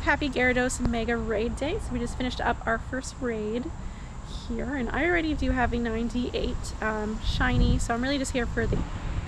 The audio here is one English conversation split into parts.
Happy Gyarados Mega Raid Day. So we just finished up our first raid here, and I already do have a 98 shiny, so I'm really just here for the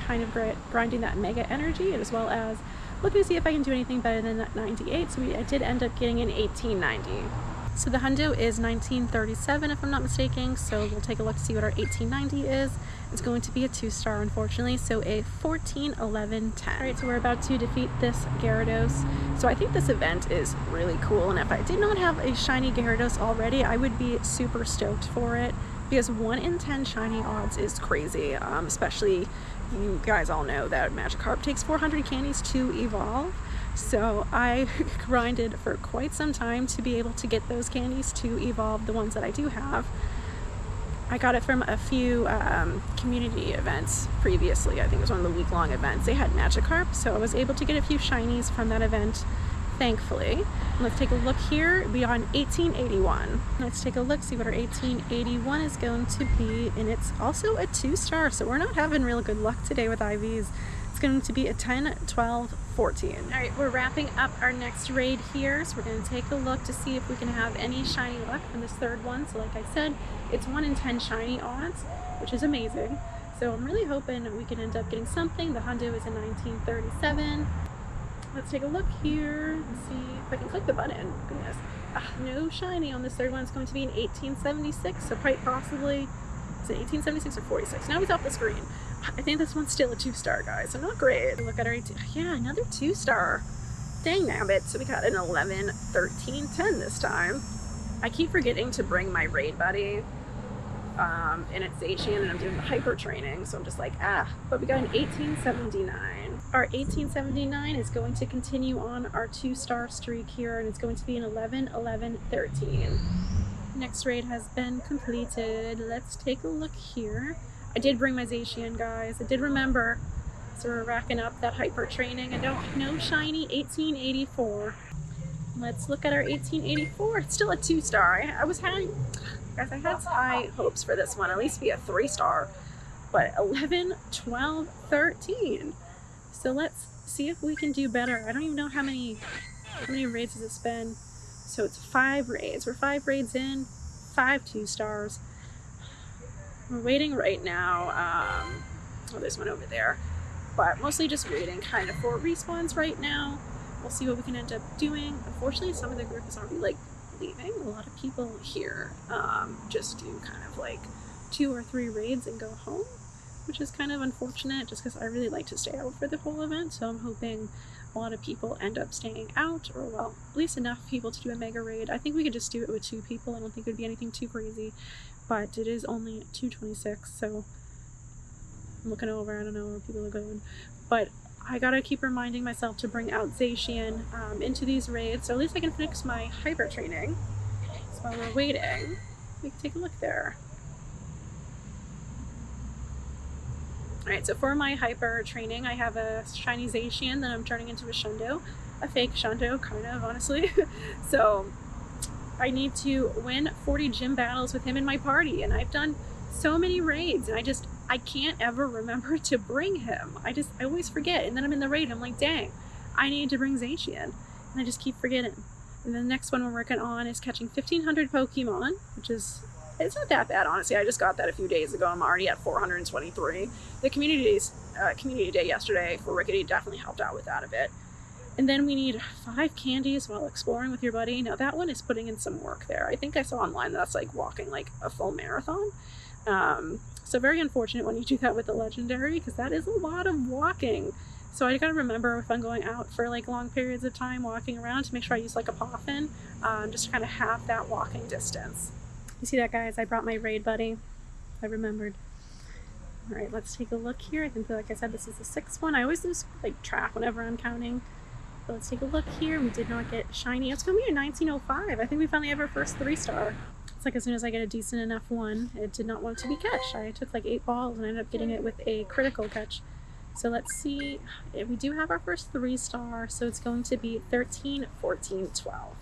kind of grinding that mega energy, as well as looking to see if I can do anything better than that 98. So I did end up getting an 1890. So the hundo is 1937 if I'm not mistaken, so we'll take a look to see what our 1890 is. It's going to be a 2-star unfortunately, so a 14, 11, 10. Alright, so we're about to defeat this Gyarados. So I think this event is really cool, and if I did not have a shiny Gyarados already, I would be super stoked for it, because 1 in 10 shiny odds is crazy, especially you guys all know that Magikarp takes 400 candies to evolve. So I grinded for quite some time to be able to get those candies to evolve the ones that I do have. I got it from a few community events previously. I think it was one of the week-long events. They had Magikarp, so I was able to get a few shinies from that event, thankfully. And let's take a look here. We are on 1881. Let's take a look, see what our 1881 is going to be, and it's also a 2-star, so we're not having real good luck today with IVs. It's going to be a 10, 12, 14. Alright, we're wrapping up our next raid here, so we're going to take a look to see if we can have any shiny luck from this third one. So like I said, it's 1 in 10 shiny odds, which is amazing. So I'm really hoping we can end up getting something. The hundo is in 1937. Let's take a look here and see if I can click the button. Goodness. No shiny on this third one. It's going to be in 1876, so quite possibly, is it 1876 or 46? Now he's off the screen. I think this one's still a 2-star, guys, so not great. Look at our 18, yeah, another 2-star. Dang nabbit. So we got an 11, 13, 10 this time. I keep forgetting to bring my raid buddy, and it's Zacian, and I'm doing the hyper training, so I'm just like, but we got an 1879. Our 1879 is going to continue on our 2-star streak here, and it's going to be an 11, 11, 13. Next raid has been completed. Let's take a look here. I did bring my Zacian, guys. I did remember. So we're racking up that hyper training. And no shiny 1884. Let's look at our 1884. It's still a 2-star. I had high hopes for this one. At least be a 3-star. But 11, 12, 13. So let's see if we can do better. I don't even know how many raids has this been. So it's 5 raids. We're 5 raids in, 5 2-stars. We're waiting right now. Oh, there's one over there. But mostly just waiting kind of for respawns right now. We'll see what we can end up doing. Unfortunately, some of the group is already like leaving. A lot of people here just do kind of like 2 or 3 raids and go home, which is kind of unfortunate just because I really like to stay out for the whole event. So I'm hoping a lot of people end up staying out, or well, at least enough people to do a mega raid. I think we could just do it with 2 people. I don't think it would be anything too crazy, but it is only 2:26, so I'm looking over. I don't know where people are going, but I gotta keep reminding myself to bring out Zacian into these raids, so at least I can fix my hyper training. So while we're waiting, we can take a look there. Alright, so for my hyper training, I have a shiny Zacian that I'm turning into a Shundo. A fake Shundo, kind of, honestly. So I need to win 40 gym battles with him in my party, and I've done so many raids, and I can't ever remember to bring him. I always forget, and then I'm in the raid, I'm like, dang, I need to bring Zacian, and I just keep forgetting. And the next one we're working on is catching 1,500 Pokemon, which is, it's not that bad, honestly. I just got that a few days ago. I'm already at 423. The community day yesterday for Rickety definitely helped out with that a bit. And then we need 5 candies while exploring with your buddy. Now that one is putting in some work there. I think I saw online that's like walking like a full marathon. So very unfortunate when you do that with the legendary, because that is a lot of walking. So I gotta remember if I'm going out for like long periods of time walking around to make sure I use like a Poffin, just to kind of have that walking distance. You see that, guys? I brought my raid buddy. I remembered. Alright, let's take a look here. I think, like I said, this is the 6th one. I always lose like track whenever I'm counting. But let's take a look here. We did not get shiny. It's gonna be a 1905. I think we finally have our first 3-star. It's like as soon as I get a decent enough one, it did not want to be catch. I took like 8 balls and I ended up getting it with a critical catch. So let's see. We do have our first 3-star, so it's going to be 13, 14, 12.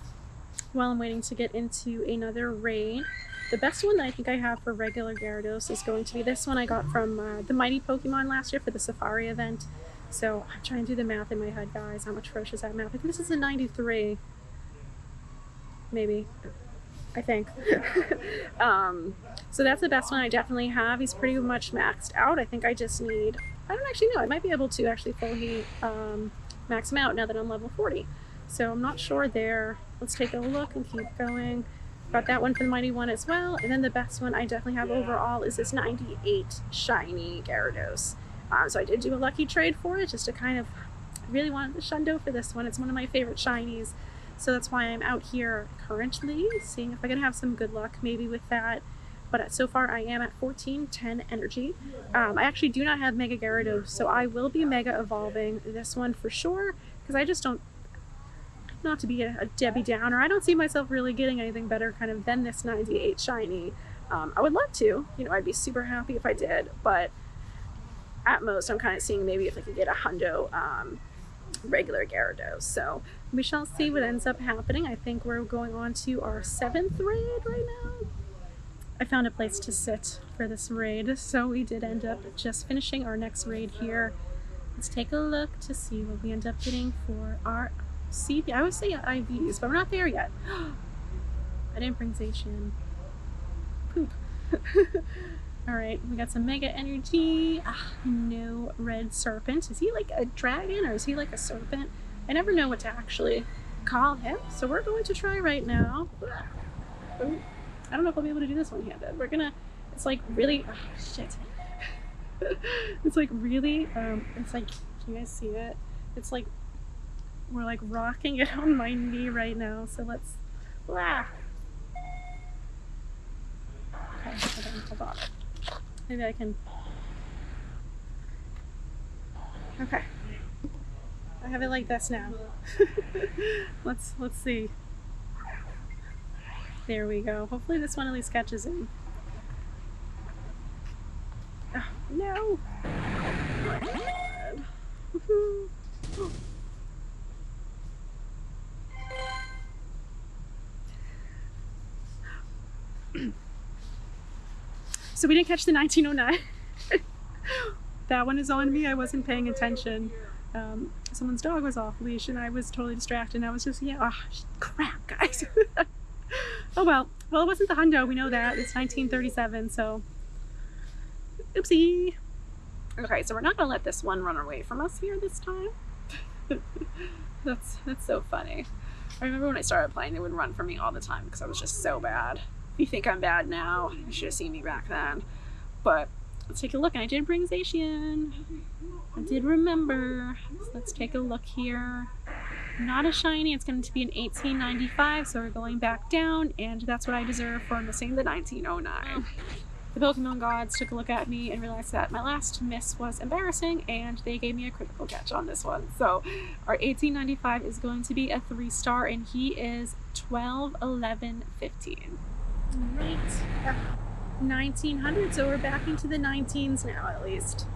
While I'm waiting to get into another raid, the best one that I think I have for regular Gyarados is going to be this one I got from the Mighty Pokemon last year for the Safari event. So I'm trying to do the math in my head, guys. How much fresh is that math? I think this is a 93. maybe. I think. So that's the best one I definitely have. He's pretty much maxed out. I think I just need, I don't actually know, I might be able to actually full heat max him out now that I'm level 40. So I'm not sure there. Let's take a look and keep going. Got that one for the Mighty One as well. And then the best one I definitely have overall is this 98 shiny Gyarados. So I did do a lucky trade for it just to kind of, I really wanted the Shundo for this one. It's one of my favorite shinies. So that's why I'm out here currently, seeing if I can have some good luck maybe with that. But so far I am at 1410 energy. I actually do not have Mega Gyarados, so I will be Mega evolving this one for sure, because I just don't, not to be a Debbie Downer, I don't see myself really getting anything better kind of than this 98 shiny. I would love to, you know, I'd be super happy if I did, but at most I'm kind of seeing maybe if I could get a hundo regular Gyarados. So we shall see what ends up happening. I think we're going on to our 7th raid right now. I found a place to sit for this raid, so we did end up just finishing our next raid here. Let's take a look to see what we end up getting for our CV. I always say IVs, but we're not there yet. I didn't bring Zacian. Poop. Alright, we got some Mega Energy. No red serpent. Is he like a dragon or is he like a serpent? I never know what to actually call him. So we're going to try right now. I don't know if I'll be able to do this one-handed. We're gonna, it's like really, oh shit. It's like really, it's like, can you guys see it? It's like, we're like rocking it on my knee right now. So let's, okay, hold on. Maybe I can, okay. I have it like this now. Let's see. There we go. Hopefully this one at least catches him. Oh, no! Oh my God. So we didn't catch the 1909. That one is on me. I wasn't paying attention. Someone's dog was off leash and I was totally distracted and I was just, yeah, oh, crap, guys. Oh well. Well, it wasn't the hundo, we know that. It's 1937, so oopsie. Okay, so we're not gonna let this one run away from us here this time. That's so funny. I remember when I started playing, they would run from me all the time because I was just so bad. If you think I'm bad now, you should have seen me back then. But let's take a look, and I did bring Zacian. I did remember. So let's take a look here. Not a shiny, it's going to be an 1895, so we're going back down, and that's what I deserve for missing the 1909. The Pokemon gods took a look at me and realized that my last miss was embarrassing, and they gave me a critical catch on this one. So our 1895 is going to be a 3-star, and he is 12, 11, 15. Right. 1900, so we're back into the 19s now at least.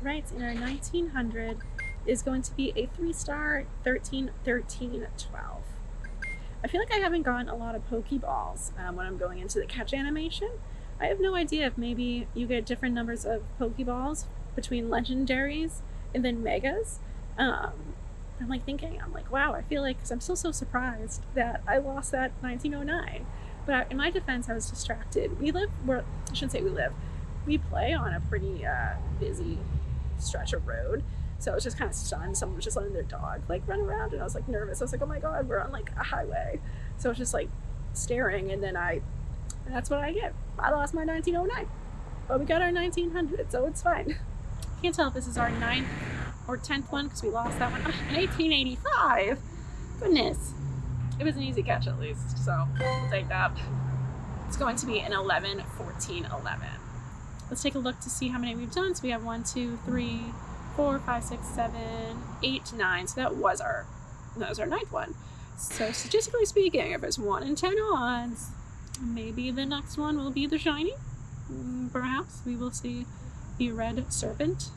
Right, and our 1900 is going to be a 3-star, 13, 13, 12. I feel like I haven't gotten a lot of Pokeballs when I'm going into the catch animation. I have no idea if maybe you get different numbers of Pokeballs between legendaries and then megas. I'm like thinking, I'm like, wow, I feel like, because I'm still so surprised that I lost that 1909. But in my defense, I was distracted. We live, where, I shouldn't say we live, we play on a pretty busy stretch of road. So I was just kind of stunned. Someone was just letting their dog like run around and I was like nervous. I was like, oh my God, we're on like a highway. So I was just like staring and then that's what I get. I lost my 1909, but we got our 1900, so it's fine. Can't tell if this is our 9th or 10th one because we lost that one. In 1885, goodness. It was an easy catch at least, so we'll take that. It's going to be an 11, 14, 11. Let's take a look to see how many we've done. So we have 1, 2, 3, 4, 5, 6, 7, 8, 9. So that was our 9th one. So statistically speaking, if it's 1 in 10 odds, maybe the next one will be the shiny. Perhaps we will see the red serpent.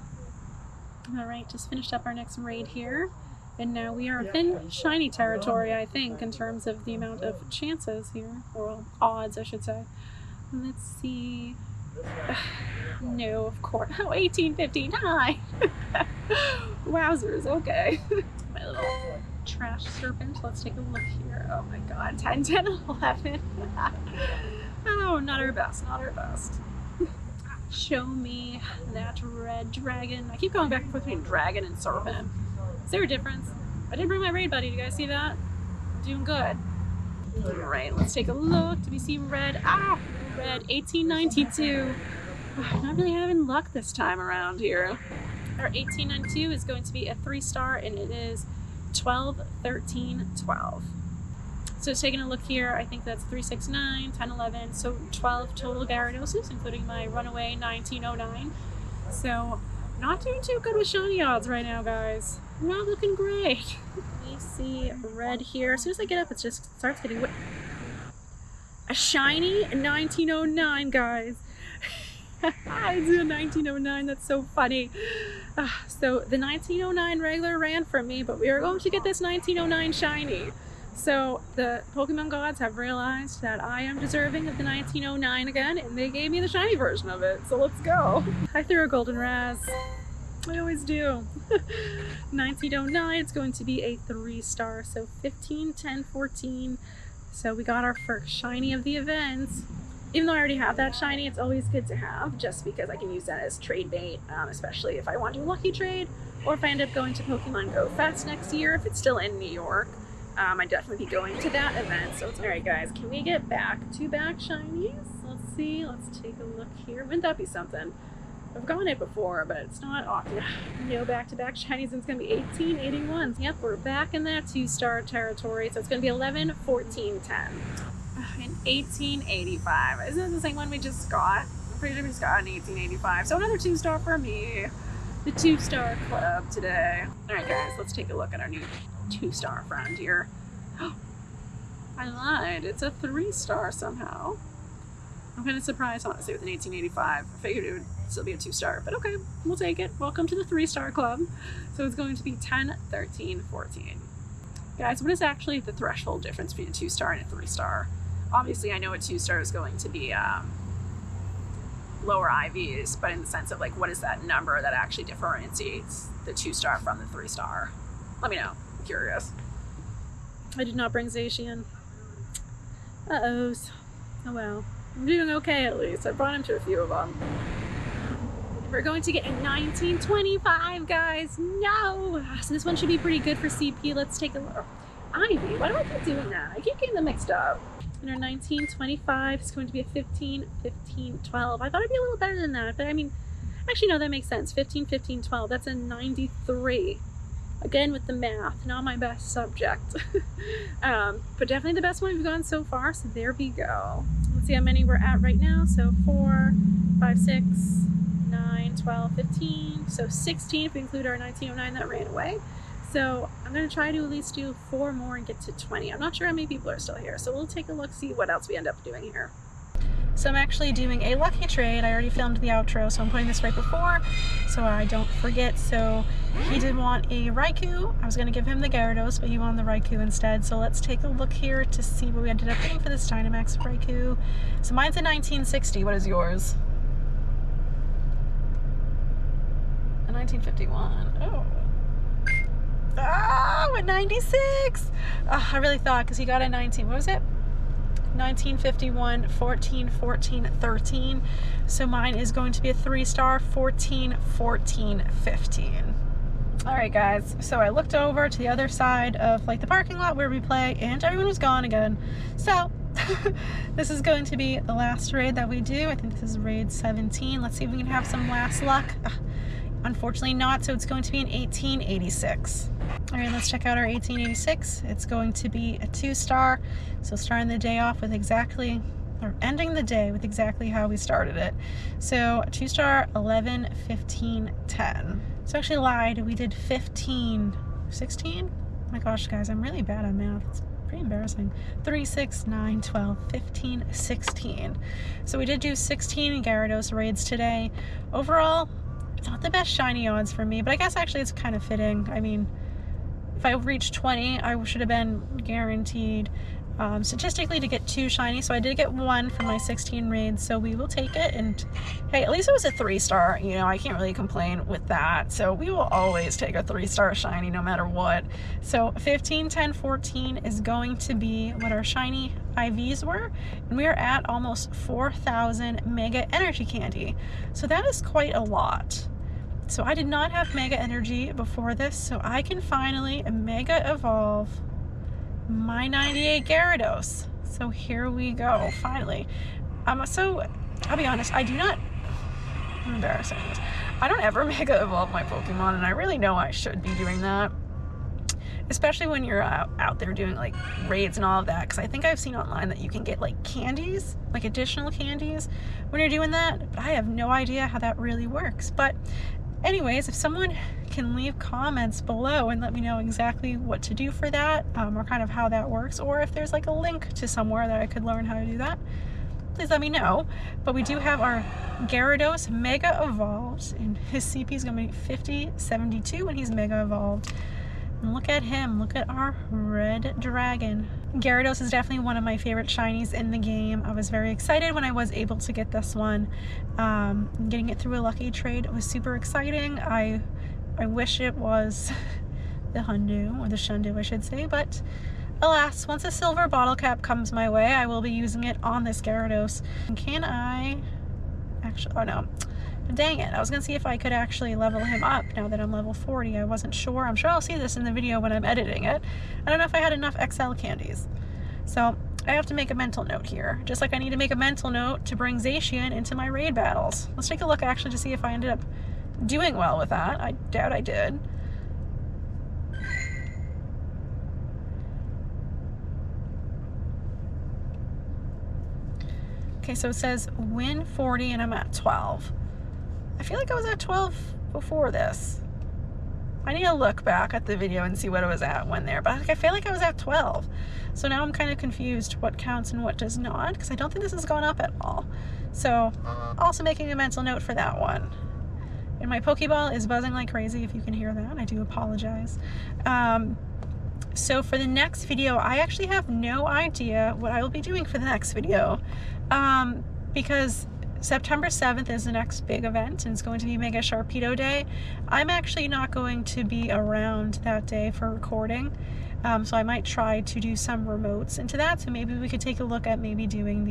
All right, just finished up our next raid here. And now we are in shiny territory, I think, in terms of the amount of chances here, or odds, I should say. Let's see. No, of course. Oh, 1859. Wowzers, okay. My little trash serpent. Let's take a look here. Oh my god, 10, 10, 11. Oh, not our best, not our best. Show me that red dragon. I keep going back and forth between dragon and serpent. Is there a difference? I did bring my raid buddy. Do you guys see that? I'm doing good. Alright, let's take a look. Do we see red? Ah! Red 1892. Not really having luck this time around here. Our 1892 is going to be a 3-star and it is 12, 13, 12. So taking a look here, I think that's 3, 6, 9, 10, 11, so 12 total Gyaradoses, including my runaway 1909. So not doing too good with shiny odds right now, guys. Not looking great. We see red here. As soon as I get up, it just starts getting wet. A shiny 1909, guys. I do a 1909, that's so funny. So the 1909 regular ran from me, but we are going to get this 1909 shiny. So the Pokemon gods have realized that I am deserving of the 1909 again, and they gave me the shiny version of it. So let's go. I threw a golden Raz. I always do. 1909, it's going to be a 3-star, so 15, 10, 14. So we got our first shiny of the events. Even though I already have that shiny, it's always good to have, just because I can use that as trade bait, especially if I want to do a lucky trade, or if I end up going to Pokemon GO Fest next year, if it's still in New York. I'd definitely be going to that event. So it's alright, guys. Can we get back to back shinies? Let's see. Let's take a look here. Wouldn't that be something? I've gotten it before, but it's not often. No back-to-back shinies, and it's going to be 1881. Yep, we're back in that 2-star territory. So it's going to be 11, 14, 10. In 1885. Isn't that the same one we just got? I'm pretty sure we just got in 1885. So another 2-star for me. The 2-star club today. Alright, guys. Let's take a look at our new 2-star friend here. I lied. It's a 3-star somehow. I'm kind of surprised, honestly, with an 1885. I figured it would still be a 2-star, but okay, we'll take it. Welcome to the 3-star club. So it's going to be 10, 13, 14. Guys, what is actually the threshold difference between a 2-star and a 3-star? Obviously, I know a 2-star is going to be lower IVs, but in the sense of like, what is that number that actually differentiates the 2-star from the 3-star? Let me know. Curious. I did not bring Zacian. Uh-ohs. Oh well. I'm doing okay at least. I brought him to a few of them. We're going to get a 1925, guys. No! So this one should be pretty good for CP. Let's take a look. Ivy? Why do I keep doing that? I keep getting them mixed up. And our 1925 is going to be a 15, 15, 12. I thought it'd be a little better than that, but I mean, actually no, that makes sense. 15, 15, 12. That's a 93. Again with the math, not my best subject. But definitely the best one we've gone so far, so there we go. Let's see how many we're at right now. So 4, 5, 6, 9, 12, 15. So 16 if we include our 1909 that ran away. So I'm going to try to at least do 4 more and get to 20. I'm not sure how many people are still here, so we'll take a look, see what else we end up doing here. So I'm actually doing a lucky trade. I already filmed the outro, so I'm putting this right before so I don't forget. So he did want a Raikou. I was going to give him the Gyarados, but he wanted the Raikou instead. So let's take a look here to see what we ended up getting for this Dynamax Raikou. So mine's a 1960. What is yours? A 1951. Oh. Oh, a 96! Oh, I really thought, because he got a 19. What was it? 1951, 14, 14, 13. So mine is going to be a 3-star, 14, 14, 15. Alright guys, so I looked over to the other side of like the parking lot where we play, and everyone was gone again. So this is going to be the last raid that we do. I think this is raid 17. Let's see if we can have some last luck. Unfortunately not, so it's going to be an 1886. Alright, let's check out our 1886. It's going to be a 2-star, so starting the day off with exactly, or ending the day with exactly how we started it. So 2-star, 11, 15, 10. So actually lied, we did 15, 16? Oh my gosh guys, I'm really bad at math. It's pretty embarrassing. 3, 6, 9, 12, 15, 16. So we did do 16 Gyarados raids today. Overall, it's not the best shiny odds for me, but I guess actually it's kind of fitting. I mean, if I reached 20, I should have been guaranteed statistically to get 2 shiny, so I did get 1 from my 16 raids, so we will take it. And hey, at least it was a 3-star, you know, I can't really complain with that. So we will always take a 3-star shiny no matter what. So 15, 10, 14 is going to be what our shiny IVs were, and we are at almost 4,000 Mega Energy Candy. So that is quite a lot. So I did not have Mega Energy before this, so I can finally Mega Evolve my 98 Gyarados. So here we go, finally. So I'll be honest, I'm embarrassing this. I don't ever Mega Evolve my Pokemon, and I really know I should be doing that. Especially when you're out there doing like raids and all of that, because I think I've seen online that you can get like candies, like additional candies when you're doing that, but I have no idea how that really works. But anyways, if someone can leave comments below and let me know exactly what to do for that, or kind of how that works, or if there's like a link to somewhere that I could learn how to do that, please let me know. But we do have our Gyarados Mega Evolved, and his CP is going to be 5072 when he's Mega Evolved. And look at him, look at our red dragon. Gyarados is definitely one of my favorite shinies in the game. I was very excited when I was able to get this one. Getting it through a lucky trade was super exciting. I wish it was the Hundu, or the Shundu I should say, but alas, once a silver bottle cap comes my way, I will be using it on this Gyarados. Can I actually, oh no. Dang it, I was gonna see if I could actually level him up now that I'm level 40. I wasn't sure. I'm sure I'll see this in the video when I'm editing it. I don't know if I had enough XL candies. So I have to make a mental note here. Just like I need to make a mental note to bring Zacian into my raid battles. Let's take a look actually to see if I ended up doing well with that. I doubt I did. Okay, so it says win 40 and I'm at 12. I feel like I was at 12 before this. I need to look back at the video and see what I was at when there, but I feel like I was at 12. So now I'm kind of confused what counts and what does not, because I don't think this has gone up at all. So also making a mental note for that one. And my Pokeball is buzzing like crazy, if you can hear that. I do apologize. So for the next video, I actually have no idea what I will be doing for the next video, because September 7th is the next big event, and it's going to be Mega Sharpedo Day. I'm actually not going to be around that day for recording, so I might try to do some remotes into that. So maybe we could take a look at maybe doing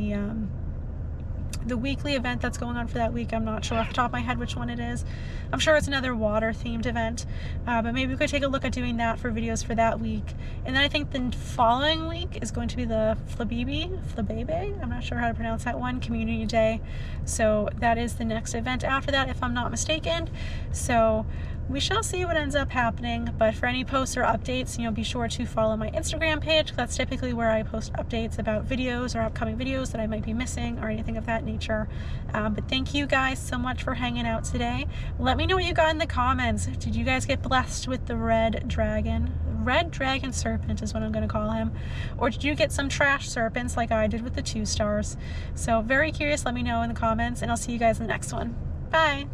the weekly event that's going on for that week. I'm not sure off the top of my head which one it is. I'm sure it's another water themed event, but maybe we could take a look at doing that for videos for that week. And then I think the following week is going to be the Flabebe, I'm not sure how to pronounce that one, Community Day. So that is the next event after that, if I'm not mistaken. So we shall see what ends up happening, but for any posts or updates, you know, be sure to follow my Instagram page. That's typically where I post updates about videos or upcoming videos that I might be missing or anything of that nature. But thank you guys so much for hanging out today. Let me know what you got in the comments. Did you guys get blessed with the red dragon? Red dragon serpent is what I'm going to call him. Or did you get some trash serpents like I did with the 2 stars? So very curious, let me know in the comments, and I'll see you guys in the next one. Bye!